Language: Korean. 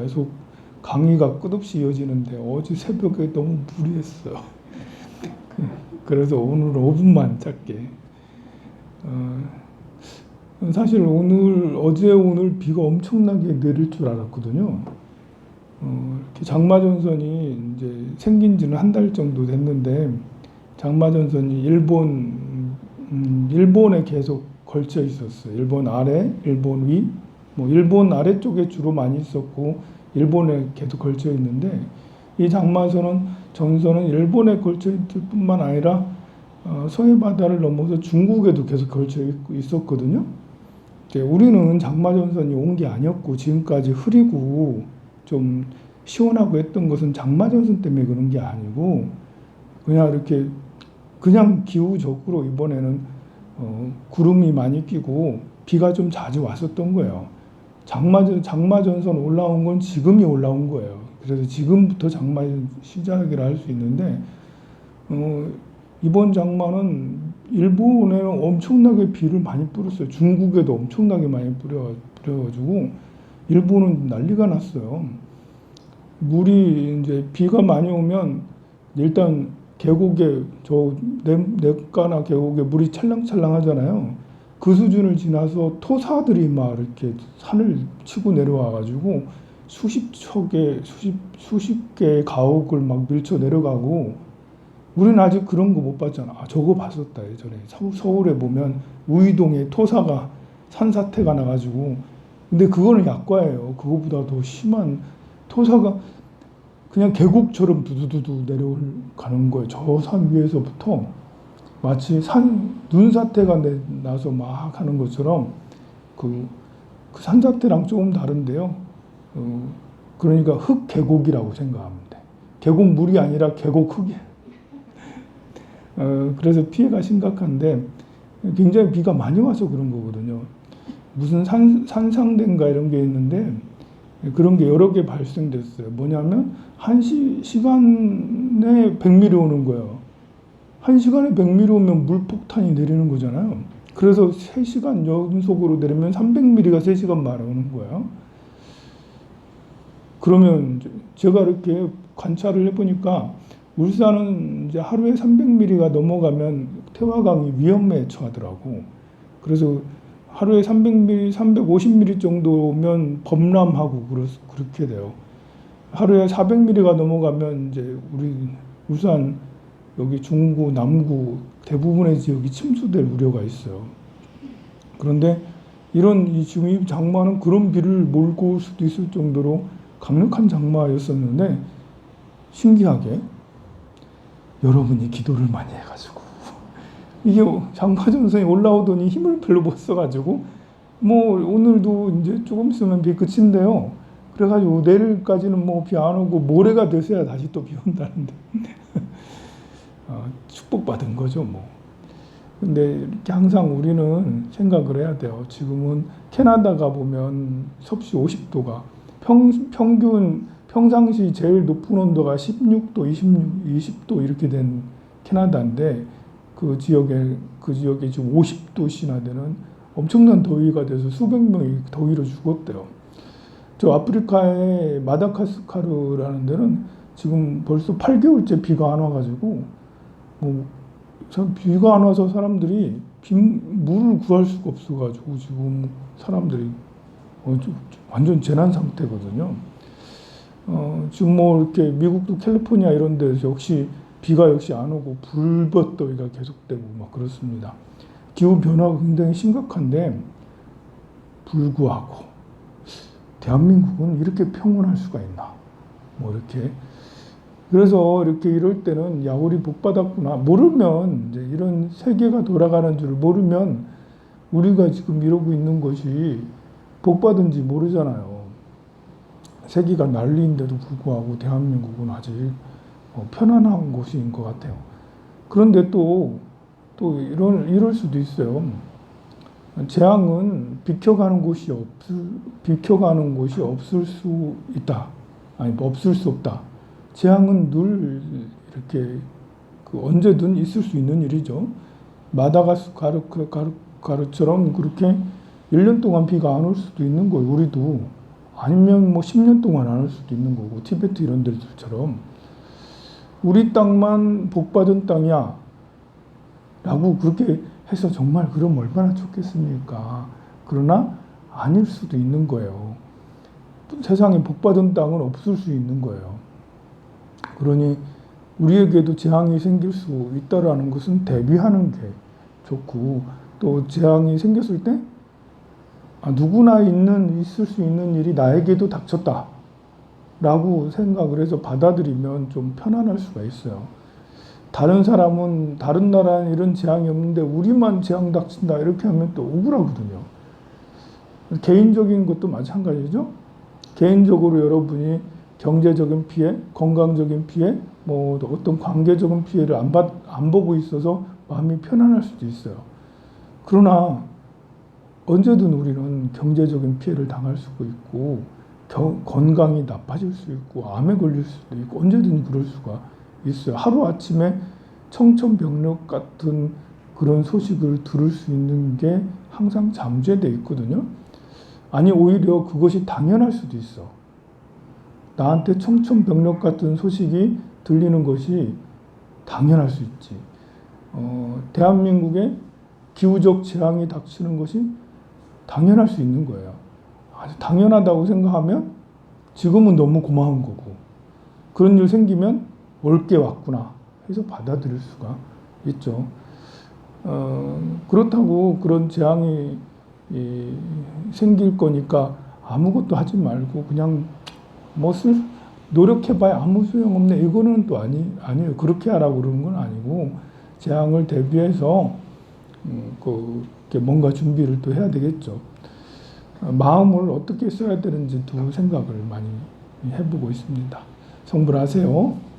계속 강의가 끝없이 이어지는데 어제 새벽에 너무 무리했어요. 그래서 오늘 5분만 짧게. 사실 어제 오늘 비가 엄청나게 내릴 줄 알았거든요. 이렇게 장마전선이 이제 생긴 지는 한 달 정도 됐는데, 장마전선이 일본에 계속 걸쳐 있었어요. 일본 아래, 일본 위, 일본 아래쪽에 주로 많이 있었고, 일본에 계속 걸쳐 있는데, 이 전선은 일본에 걸쳐 있을 뿐만 아니라, 서해 바다를 넘어서 중국에도 계속 걸쳐 있었거든요. 우리는 장마전선이 온 게 아니었고, 지금까지 흐리고 좀 시원하고 했던 것은 장마전선 때문에 그런 게 아니고, 그냥 기후적으로 이번에는 구름이 많이 끼고 비가 좀 자주 왔었던 거예요. 장마전선 올라온 건 지금이 올라온 거예요. 그래서 지금부터 장마 시작이라 할 수 있는데, 이번 장마는 일본에는 엄청나게 비를 많이 뿌렸어요. 중국에도 엄청나게 많이 뿌려가지고 일본은 난리가 났어요. 물이 이제 비가 많이 오면 일단 계곡에 냇가나 계곡에 물이 찰랑찰랑 하잖아요. 그 수준을 지나서 토사들이 막 이렇게 산을 치고 내려와가지고 수십 개의 가옥을 막 밀쳐 내려가고, 우리는 아직 그런 거 못 봤잖아. 저거 봤었다 예전에. 서울에 보면 우이동에 토사가 산사태가 나가지고, 근데 그거는 약과예요. 그거보다 더 심한 토사가 그냥 계곡처럼 두두두두 내려가는 거예요. 저 산 위에서부터 마치 눈사태가 나서 막 하는 것처럼. 그 산사태랑 조금 다른데요. 그러니까 흙계곡이라고 생각하면 돼. 계곡 물이 아니라 계곡 흙이에요. 그래서 피해가 심각한데, 굉장히 비가 많이 와서 그런 거거든요. 무슨 산상대인가 이런 게 있는데, 그런 게 여러 개 발생됐어요. 뭐냐면, 시간에 100mm 오는 거예요. 1시간에 100mm 오면 물폭탄이 내리는 거잖아요. 그래서 3시간 연속으로 내리면 300mm가 3시간 만에 오는 거예요. 그러면 제가 이렇게 관찰을 해보니까, 울산은 이제 하루에 300mm가 넘어가면 태화강이 위험에 처하더라고. 그래서 하루에 300mm, 350mm 정도면 범람하고 그렇게 돼요. 하루에 400mm가 넘어가면 이제 우리 울산 여기 중구, 남구 대부분의 지역이 침수될 우려가 있어요. 그런데 지금 이 장마는 그런 비를 몰고 올 수도 있을 정도로 강력한 장마였었는데, 신기하게 여러분이 기도를 많이 해가지고 이게 장마전선이 올라오더니 힘을 별로 못 써가지고, 오늘도 이제 조금 있으면 비 그친대요. 그래가지고 내일까지는 비 안 오고 모레가 돼서야 다시 또 비 온다는데 축복받은 거죠 근데 이렇게 항상 우리는 생각을 해야 돼요. 지금은 캐나다 가보면 섭씨 50도가 평상시 제일 높은 온도가 16도, 20도 이렇게 된 캐나다인데, 그 지역에 지금 50도씨나 되는 엄청난 더위가 돼서 수백 명이 더위로 죽었대요. 저 아프리카의 마다가스카르라는 데는 지금 벌써 8개월째 비가 안 와가지고, 비가 안 와서 사람들이 물을 구할 수가 없어가지고 지금 사람들이 완전 재난 상태거든요. 지금 이렇게 미국도 캘리포니아 이런 데서 비가 안 오고 불볕더위가 계속되고 막 그렇습니다. 기후 변화가 굉장히 심각한데 불구하고 대한민국은 이렇게 평온할 수가 있나? 그래서 이럴 때는 우리 복 받았구나. 모르면 이제 이런 세계가 돌아가는 줄 모르면 우리가 지금 이러고 있는 것이 복 받은지 모르잖아요. 세계가 난리인데도 불구하고 대한민국은 아직 편안한 곳인 것 같아요. 그런데 또 이럴 수도 있어요. 재앙은 비켜가는 곳이 없을 수 있다. 없을 수 없다. 재앙은 늘 이렇게 언제든 있을 수 있는 일이죠. 마다가스카르처럼 그렇게 1년 동안 비가 안 올 수도 있는 거예요. 우리도 아니면 뭐 10년 동안 안 올 수도 있는 거고, 티베트 이런 데들처럼 우리 땅만 복받은 땅이야 라고 그렇게 해서 정말 그럼 얼마나 좋겠습니까? 그러나 아닐 수도 있는 거예요. 세상에 복받은 땅은 없을 수 있는 거예요. 그러니 우리에게도 재앙이 생길 수 있다라는 것은 대비하는 게 좋고, 또 재앙이 생겼을 때 누구나 있을 수 있는 일이 나에게도 닥쳤다 라고 생각을 해서 받아들이면 좀 편안할 수가 있어요. 다른 사람은, 다른 나라는 이런 재앙이 없는데 우리만 재앙 닥친다 이렇게 하면 또 억울하거든요. 개인적인 것도 마찬가지죠. 개인적으로 여러분이 경제적인 피해, 건강적인 피해, 뭐 어떤 관계적인 피해를 안 보고 있어서 마음이 편안할 수도 있어요. 그러나 언제든 우리는 경제적인 피해를 당할 수도 있고, 건강이 나빠질 수 있고, 암에 걸릴 수도 있고, 언제든 그럴 수가 있어요. 하루아침에 청천벽력 같은 그런 소식을 들을 수 있는 게 항상 잠재되어 있거든요. 아니, 오히려 그것이 당연할 수도 있어. 나한테 청천벽력 같은 소식이 들리는 것이 당연할 수 있지. 대한민국에 기후적 재앙이 닥치는 것이 당연할 수 있는 거예요. 아주 당연하다고 생각하면 지금은 너무 고마운 거고, 그런 일 생기면 올 게 왔구나 해서 받아들일 수가 있죠. 그렇다고 그런 재앙이 생길 거니까 아무것도 하지 말고 그냥 노력해봐야 아무 소용없네, 이거는 또 아니에요. 그렇게 하라고 그러는 건 아니고, 재앙을 대비해서 뭔가 준비를 또 해야 되겠죠. 마음을 어떻게 써야 되는지도 생각을 많이 해보고 있습니다. 성불하세요.